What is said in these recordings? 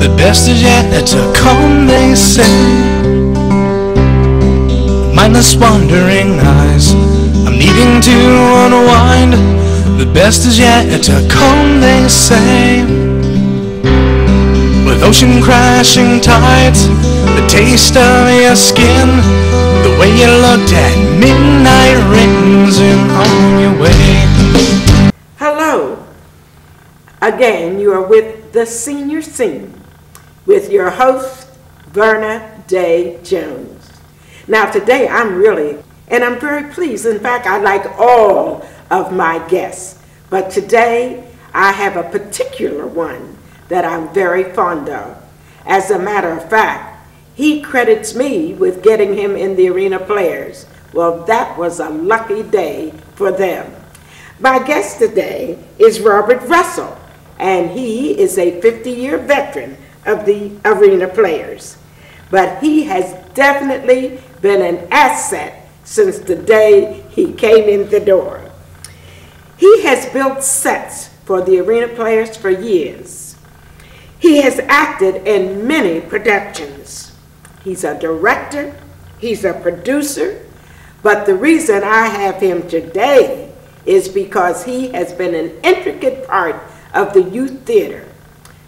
The best is yet to come, they say. Mindless wandering eyes, I'm needing to unwind. The best is yet to come, they say. With ocean crashing tides, the taste of your skin, the way you looked at midnight rings, and on your way. Hello. Again, you are with The Senior Scene with your host, Verna Day Jones. Now today I'm very pleased. In fact, I like all of my guests, but today I have a particular one that I'm very fond of. As a matter of fact, he credits me with getting him in the Arena Players. Well, that was a lucky day for them. My guest today is Robert Russell, and he is a 50-year veteran of the Arena Players. But he has definitely been an asset since the day he came in the door. He has built sets for the Arena Players for years. He has acted in many productions. He's a director, he's a producer, but the reason I have him today is because he has been an intricate part of the youth theater.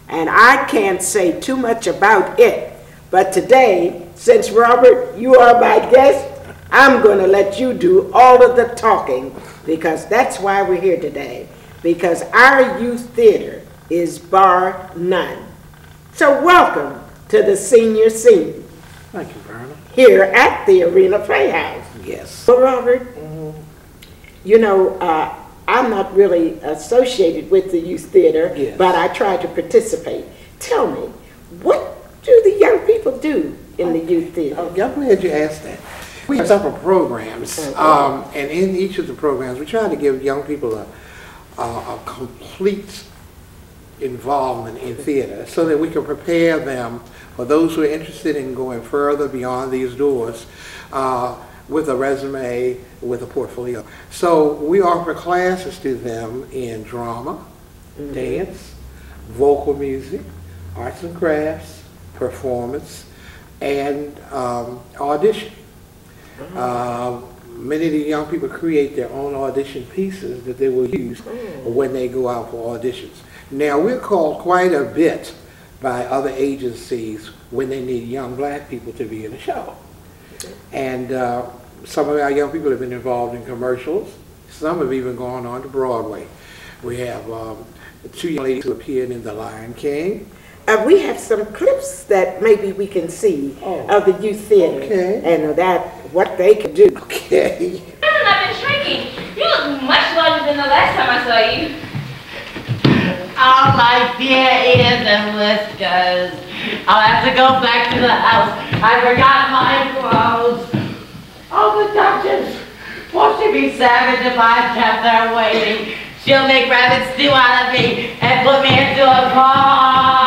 And I can't say too much about it, but today, since Robert, you are my guest, I'm going to let you do all of the talking, because that's why we're here today, because our youth theater is bar none. So welcome to The Senior Scene. Thank you, Verna. Here at the Arena Playhouse. Yes. Well, Robert, you know, I'm not really associated with the youth theater, yes, but I try to participate. Tell me, what do the young people do in the youth theater? I'm glad you asked that. We have several programs, and in each of the programs, we try to give young people a complete involvement in theater so that we can prepare them for those who are interested in going further beyond these doors with a resume, with a portfolio. So we offer classes to them in drama, dance, vocal music, arts and crafts, performance, and audition. Many of the young people create their own audition pieces that they will use when they go out for auditions. Now, we're called quite a bit by other agencies when they need young black people to be in a show. And some of our young people have been involved in commercials. Some have even gone on to Broadway. We have two young ladies who appeared in The Lion King. We have some clips that maybe we can see of the youth theater and what they can do. Okay. I've been shrinking. You look much larger than the last time I saw you. Oh, my dear ears and whiskers. I'll have to go back to the house. I forgot my clothes. Oh, the Duchess. Won't she be savage if I kept her waiting? She'll make rabbit stew out of me and put me into a pie.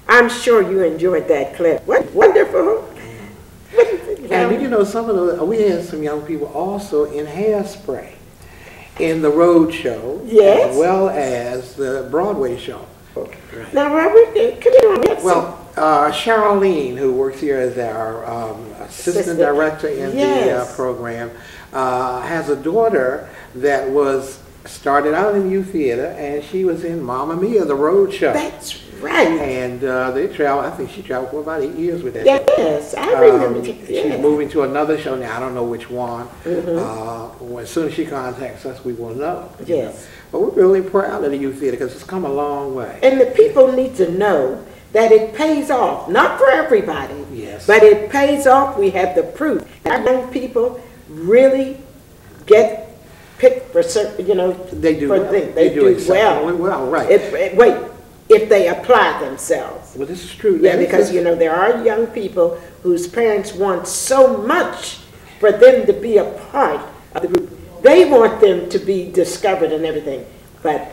I'm sure you enjoyed that clip. What wonderful. And you know, some of the, we had some young people also in Hairspray, in the road show, Yes. as well as the Broadway show. Right. Now, Robert, come on. Well, Charlene, who works here as our assistant director in Yes. the program, has a daughter that was started out in youth theater, and she was in Mamma Mia, the road show. That's right. And they traveled, I think she traveled for about 8 years with that. Yes, I remember. She's moving to another show now. I don't know which one. As soon as she contacts us, we will know. Yes. But we're really proud of the youth theater because it's come a long way. And the people need to know that it pays off, not for everybody, Yes. but it pays off. We have the proof. Our young people really get picked for certain, you know, They do for well. things. They do well. exceptionally well, right. If they apply themselves. Well, this is true. Yeah, because, you know, there are young people whose parents want so much for them to be a part of the group. They want them to be discovered and everything, but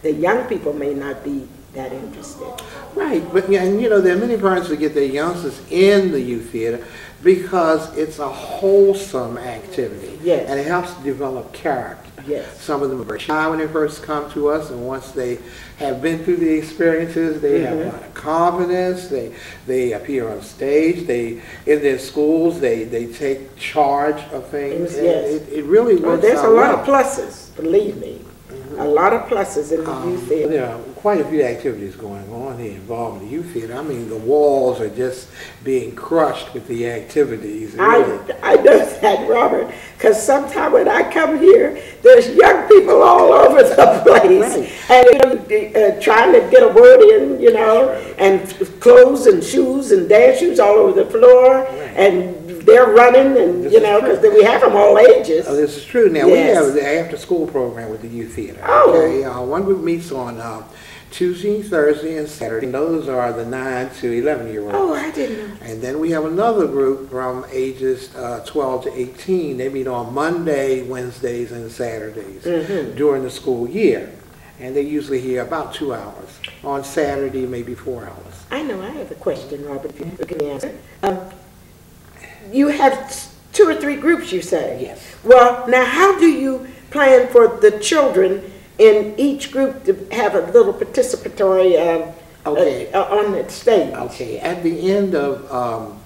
the young people may not be that interested. Right, but yeah, and you know, there are many parents that get their youngsters in the youth theater because it's a wholesome activity. Yes. And it helps to develop character. Yes. Some of them are very shy when they first come to us, and once they have been through the experiences, they have a lot of confidence. They appear on stage. They, in their schools, they take charge of things. Yes. And it really works There's out a lot well. of pluses, believe me. A lot of pluses in the youth theater. There are quite a few activities going on here involving the youth theater. I mean, the walls are just being crushed with the activities. Really. I know that, Robert, because sometimes when I come here, there's young people all over the place. Right. And you know, trying to get a word in, you know, and clothes and shoes and dance shoes all over the floor. Right. And they're running, and This you is know, true. because we have them all ages. Oh, this is true. Now, Yes. we have the after-school program with the youth theater. Oh. Okay? One group meets on Tuesday, Thursday, and Saturday. Those are the 9 to 11-year-olds. Oh, I didn't know. And then we have another group from ages 12 to 18. They meet on Monday, Wednesdays, and Saturdays during the school year. And they usually hear about 2 hours. On Saturday, maybe 4 hours. I know, I have a question, Robert, if you can answer. You have 2 or 3 groups, you say? Yes. Well, now how do you plan for the children in each group to have a little participatory on the stage? Okay, at the end of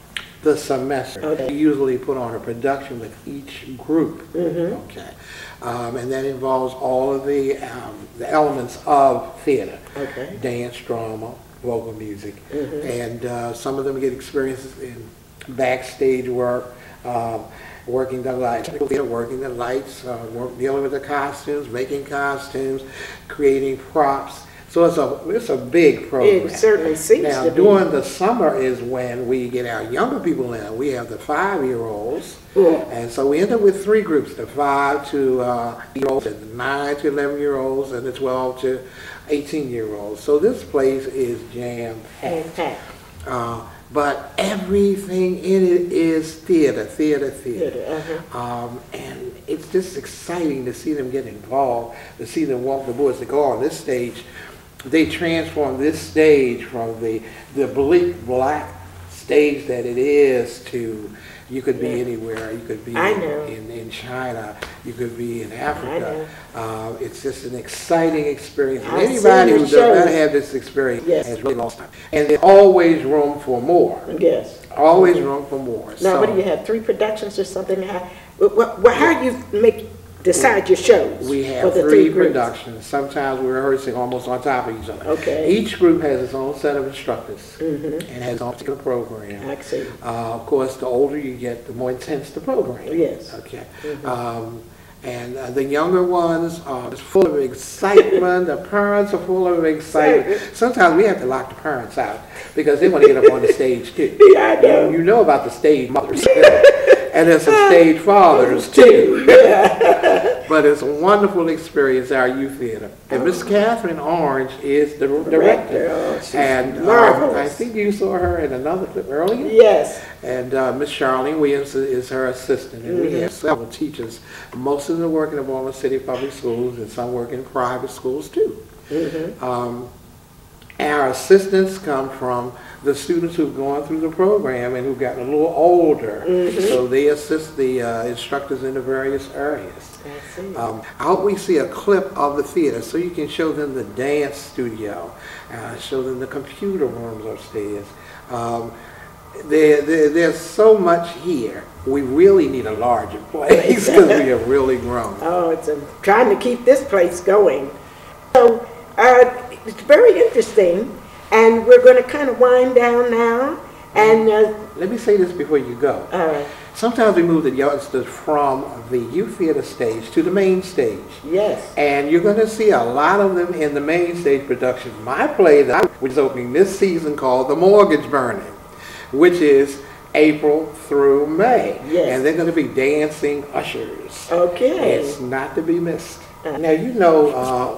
the semester, we usually put on a production with each group. Okay, and that involves all of the elements of theater. Okay. Dance, drama, vocal music, and some of them get experiences in backstage work, working the lights, dealing with the costumes, making costumes, creating props. So it's a big program. It certainly seems now, to be. during the summer is when we get our younger people in. We have the 5-year-olds, and so we end up with 3 groups: the 5 to 8-year-olds, and the 9 to 11-year-olds, and the 12 to 18-year-olds. So this place is jam-packed. But everything in it is theater. And it's just exciting to see them get involved, to see them walk the boards, to go on this stage. They transform this stage from the bleak black stage that it is to, you could be anywhere. You could be in China. You could be in Africa. It's just an exciting experience. And anybody who does not have this experience has really lost time. And there's always room for more. Yes. Always room for more. Now, what do you have? 3 productions or something? How do you make decide your shows? We for have the three groups? productions. Sometimes we're rehearsing almost on top of each other. Okay. Each group has its own set of instructors and has its own particular program. I see. Of course, the older you get, the more intense the program. Yes. Okay. And the younger ones are just full of excitement. The parents are full of excitement. Sometimes we have to lock the parents out because they want to get up on the stage too. Yeah, I know. You know about the stage mothers. And there's some stage fathers too. But it's a wonderful experience, our youth theater. And Miss Catherine Orange is the director. Oh, she's and marvelous. I think you saw her in another clip earlier. Yes. And Miss Charlene Williams is her assistant. And we have several teachers. Most of them work in the Baltimore City Public Schools, and some work in private schools too. Our assistants come from the students who've gone through the program and who've gotten a little older. So they assist the instructors in the various areas. I see. I hope we see a clip of the theater so you can show them the dance studio, show them the computer rooms upstairs. There's so much here. We really need a larger place because we have really grown. Oh, it's trying to keep this place going. So it's very interesting, and we're going to kind of wind down now. And let me say this before you go. Sometimes we move the youngsters from the youth theater stage to the main stage. Yes. And you're going to see a lot of them in the main stage production. My play which is opening this season called The Mortgage Burning, which is April through May. Yes. And they're going to be dancing ushers. Okay. It's not to be missed. Now, you know,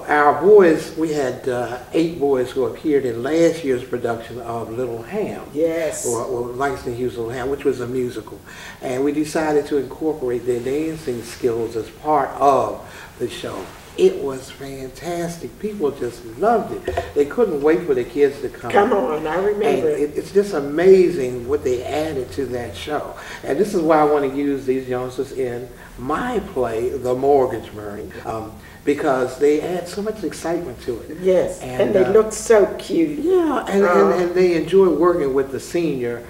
our boys, we had 8 boys who appeared in last year's production of Little Ham. Yes. Or Langston Hughes' Little Ham, which was a musical. And we decided to incorporate their dancing skills as part of the show. It was fantastic. People just loved it. They couldn't wait for the kids to come. Come on, I remember. And it's just amazing what they added to that show. And this is why I want to use these youngsters in my play, The Mortgage Burning, because they add so much excitement to it. Yes, and they look so cute. Yeah, and they enjoy working with the senior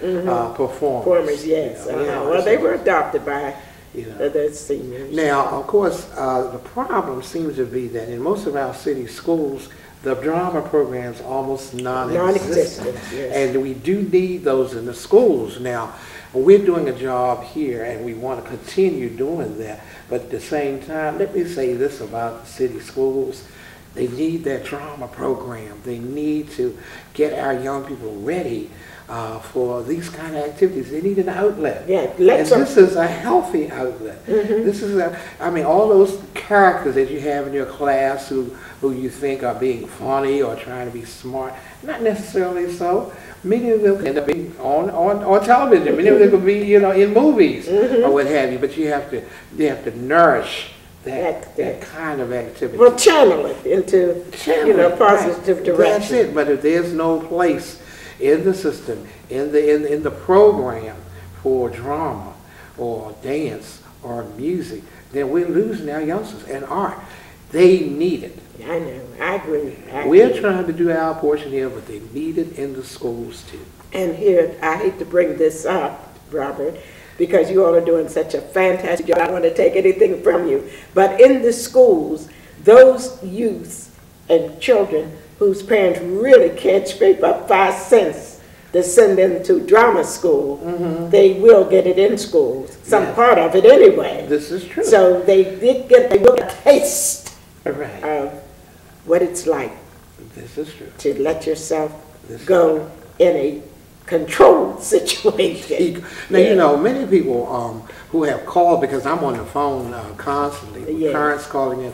performers. Yes. You know, well, they were adopted by you know. the seniors. Now, of course, the problem seems to be that in most of our city schools, the drama program's almost non-existent. Yes. And we do need those in the schools. Now, we're doing a job here, and we want to continue doing that. But at the same time, let me say this about the city schools. They need that drama program. They need to get our young people ready for these kind of activities. They need an outlet. Yeah, and this is a healthy outlet. This is I mean, all those characters that you have in your class who you think are being funny or trying to be smart, not necessarily so. Many of them end up being on television. Many of them could be, you know, in movies or what have you. But you have to nourish that kind of activity. Well, channel it into positive direction. That's it. But if there's no place in the system, in the program for drama or dance or music, then we're losing our youngsters and art. They need it. I know. I agree. We're trying to do our portion here, but they need it in the schools too. And here, I hate to bring this up, Robert, because you all are doing such a fantastic job. I don't want to take anything from you. But in the schools, those youth and children whose parents really can't scrape up 5 cents to send them to drama school, they will get it in schools. Some part of it anyway. This is true. So they will get a taste of what it's like this is true. to let yourself go in a controlled situation. Now, you know, many people who have called, because I'm on the phone constantly, with parents calling in,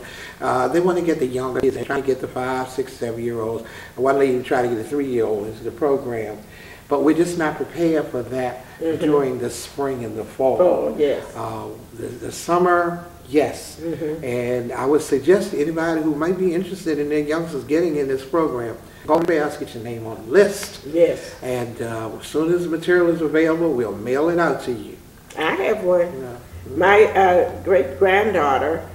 they want to get the younger kids. They're trying to get the 5, 6, 7-year-olds. One lady tried to get a 3-year-old into the program. But we're just not prepared for that during the spring and the fall. Oh, yes. The summer, yes. And I would suggest to anybody who might be interested in their youngsters getting in this program, go fast, get your name on the list. Yes. And as soon as the material is available, we'll mail it out to you. I have one. My great-granddaughter,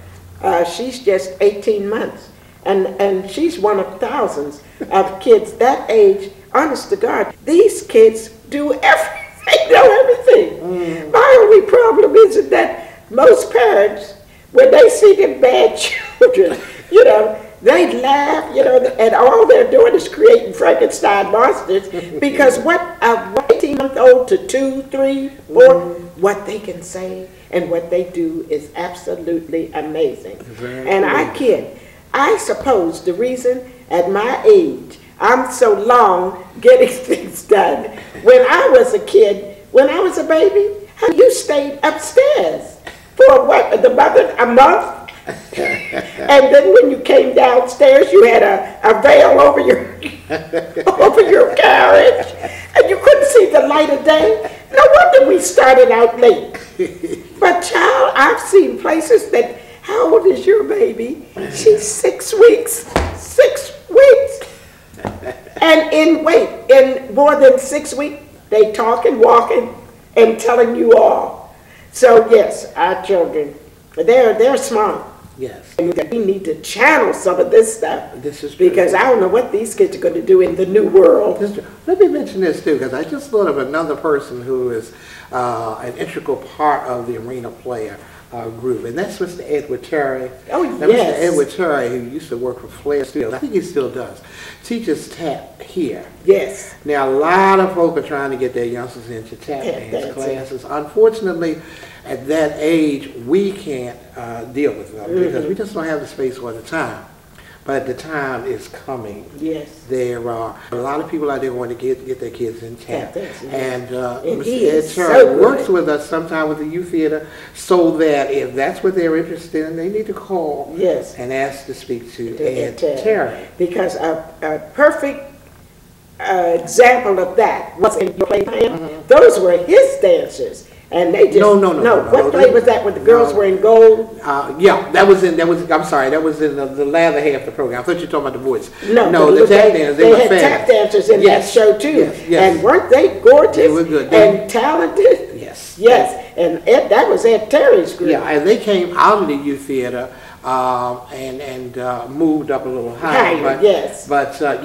she's just 18 months. And she's one of thousands of kids that age. Honest to God, these kids do everything, know everything. My only problem is that most parents when they see the bad children, you know, they laugh, you know, and all they're doing is creating Frankenstein monsters because what a 18-month-old to 2, 3, 4, what they can say and what they do is absolutely amazing. And I suppose the reason at my age I'm so long getting things done. When I was a kid, when I was a baby, you stayed upstairs for what, a month? And then when you came downstairs, you had a veil over your over your carriage, and you couldn't see the light of day. No wonder we started out late. But child, I've seen places that, how old is your baby? She's 6 weeks. 6 weeks. And in more than 6 weeks, they talking, walking, and telling you all. So yes, our children, they're smart. Yes. And we need to channel some of this stuff. This is true. Because I don't know what these kids are going to do in the new world. Let me mention this too, because I just thought of another person who is an integral part of the Arena Player group, and that's Mr. Edward Terry. Oh, now, yes. Mr. Edward Terry, who used to work for Flair Studios, I think he still does, teaches tap here. Yes. Now, a lot of folk are trying to get their youngsters into tap dance classes. Unfortunately, at that age, we can't deal with them because we just don't have the space or the time. But the time is coming. Yes. There are a lot of people out there want to get their kids in tap. And he Mr. Ed is Terry so works good. with us sometime with the youth theater so that if that's what they're interested in, they need to call and ask to speak to Ed Terry. Because a perfect example of that was in your play. Those were his dancers. And they just no. What play was that when the girls were in gold? Yeah, that was in the latter half of the program. I thought you were talking about the boys. No, the tap dancers. They had tap dancers in that show too. Yes. And weren't they gorgeous? They were good. And talented? Yes. And that was Ed Terry's group. Yeah, and they came out of the youth theater and moved up a little higher. But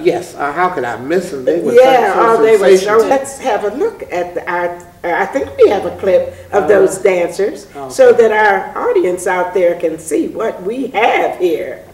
yes, how could I miss them? They were they were so. Let's have a look at I think we have a clip of those dancers so that our audience out there can see what we have here.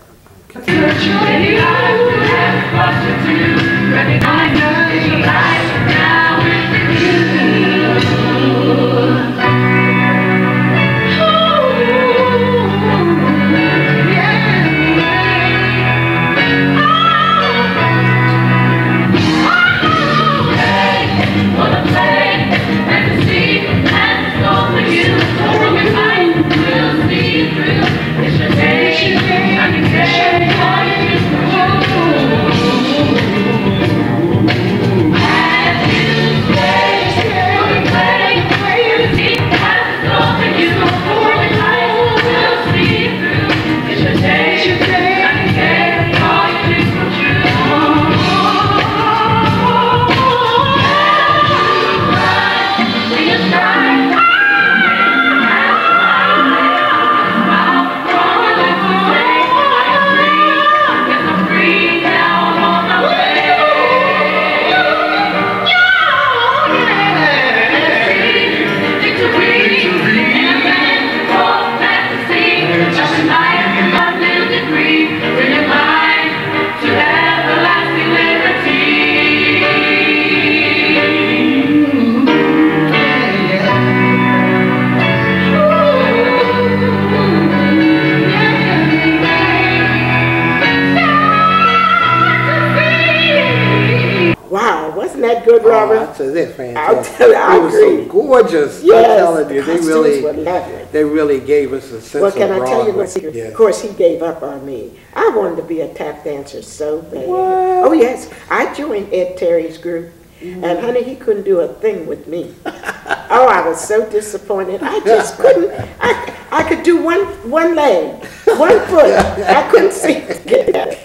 Good, Robert. That's fantastic. I'll tell you, I agree. It was so gorgeous. Yes, I'm telling you, they really gave us a sense of can I tell you what secret? Yes. Of course, he gave up on me. I wanted to be a tap dancer so bad. What? Oh yes, I joined Ed Terry's group, and honey, he couldn't do a thing with me. Oh, I was so disappointed. I just couldn't. I could do one leg, 1 foot. I couldn't see to get that.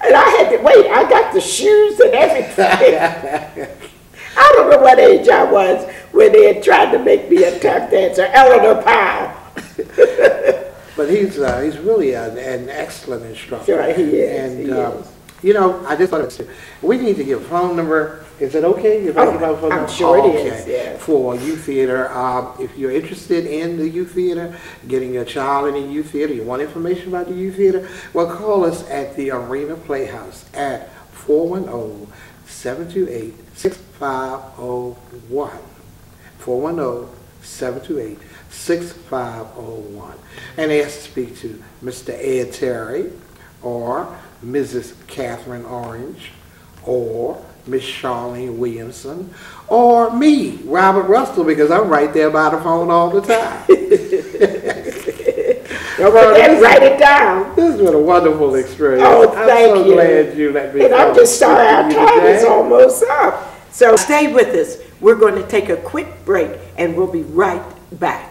And I had to wait. I got the shoes and everything. I don't know what age I was when they had tried to make me a tap dancer. Eleanor Powell. But he's really an excellent instructor. Sure, he is. And You know, I just thought it was, we need to give a phone number. Is it okay? If I give out a phone I'm number? sure it Okay. is, yes. For youth theater, if you're interested in the youth theater, getting your child in the youth theater, you want information about the youth theater, well, call us at the Arena Playhouse at 410-728-6501. 410-728-6501. And ask to speak to Mr. Ed Terry or Mrs. Catherine Orange or Miss Charlene Williamson or me, Robert Russell, because I'm right there by the phone all the time. Write it down. This has been a wonderful experience. Oh, thank you. I'm so glad you let me And I'm just sorry our time is today. almost up. So stay with us. We're going to take a quick break and we'll be right back.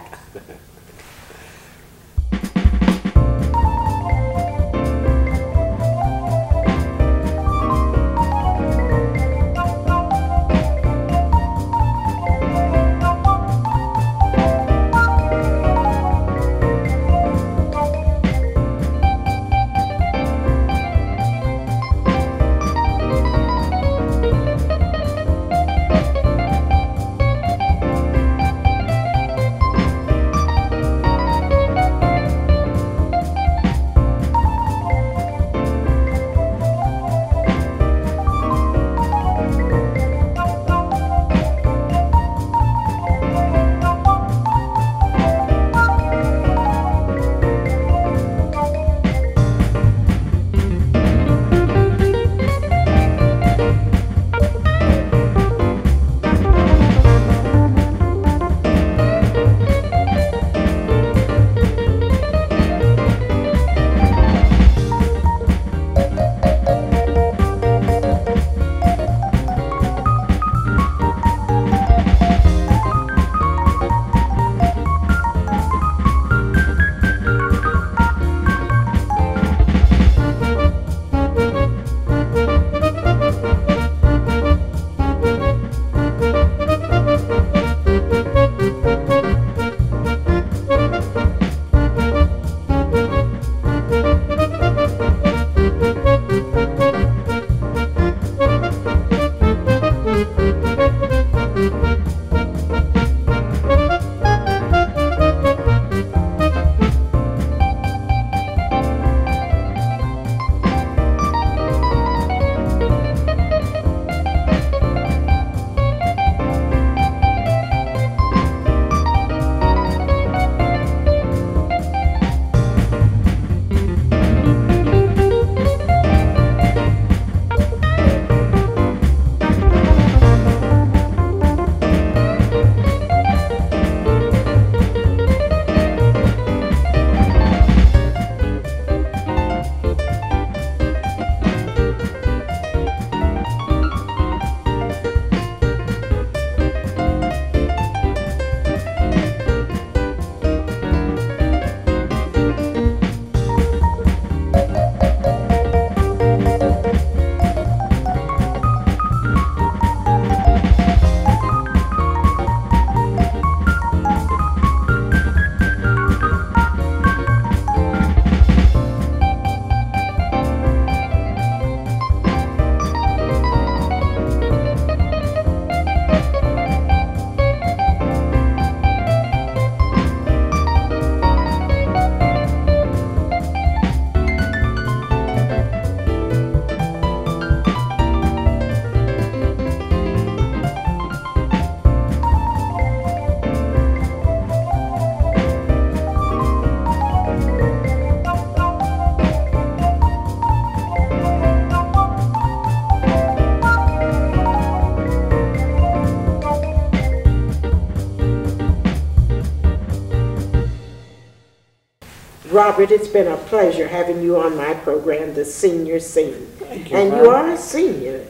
Robert, it's been a pleasure having you on my program, The Senior Scene. Thank you, and you are a senior.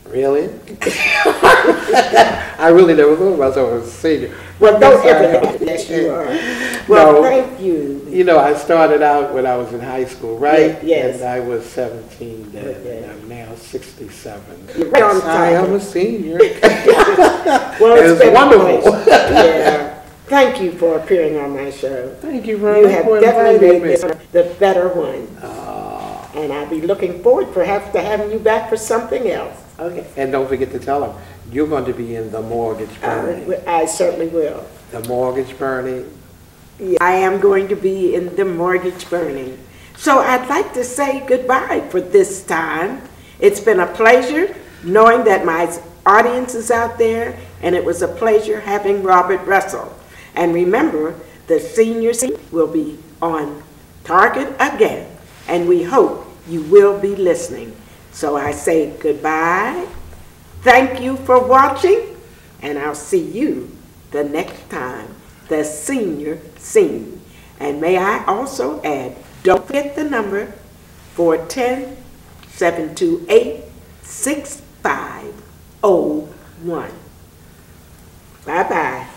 Really? I really never thought of myself as a senior. Well, don't ever think that you are. Well, No. thank you. You know, I started out when I was in high school, right? Yes. And I was 17 then, Okay. and I'm now 67. You're right on I am time. a senior. Well, It's been a wonderful. pleasure. Yeah. Thank you for appearing on my show. Thank you very You much have for definitely inviting made me. this the better one. And I'll be looking forward perhaps to having you back for something else. Okay. And don't forget to tell them, you're going to be in the mortgage burning. I certainly will. The mortgage burning. Yeah, I am going to be in the mortgage burning. So I'd like to say goodbye for this time. It's been a pleasure knowing that my audience is out there, and it was a pleasure having Robert Russell. And remember, the senior scene will be on target again, and we hope you will be listening. So I say goodbye. Thank you for watching, and I'll see you the next time, the senior scene. And may I also add, don't forget the number 410-728-6501. Bye-bye.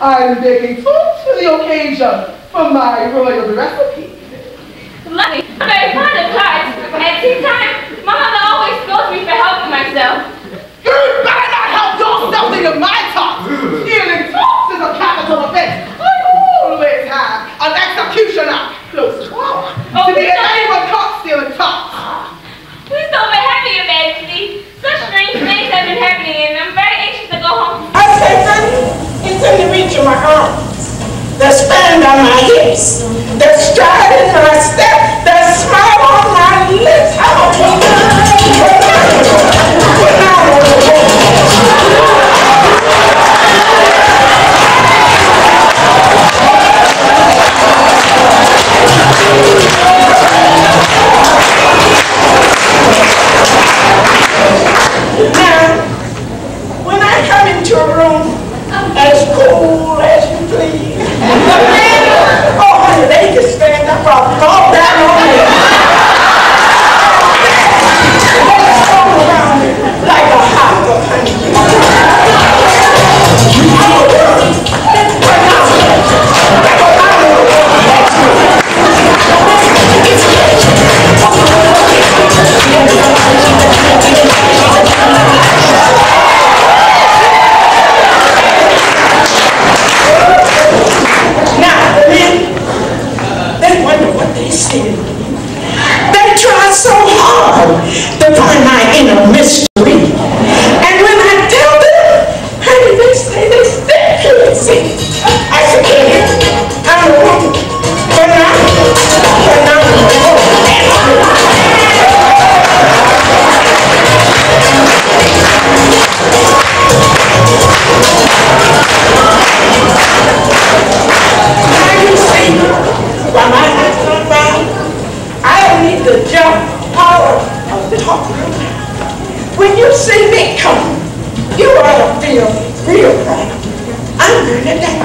I'm baking foods for the occasion from my royal recipe. Lucky, I'm very fond of tarts. At tea time, my mother always scolds me for helping myself. You better not help yourself into my tarts! Stealing tarts is a capital offense. I always have an executioner close to home. To be an anyone caught stealing tarts. Please don't be happy, Your Majesty. Such strange things have been happening, and I'm very anxious to go home. I say, it's in the reach of my arms, the span on my hips, the stride in my step, the smile on my lips. Now, when I come into a room as cool as you please, oh honey, they can stand up, I'll fall down on me. They fall around me like a hop of honey. They try so hard to find my inner mystery. And when I tell them, honey, they say they still can't see. I said, I'm a woman, but I'm a Now you see, while my eyes don't find, I don't need to jump, holler, or talk real loud. When you see me come, you ought to feel real proud. I'm Verna Day.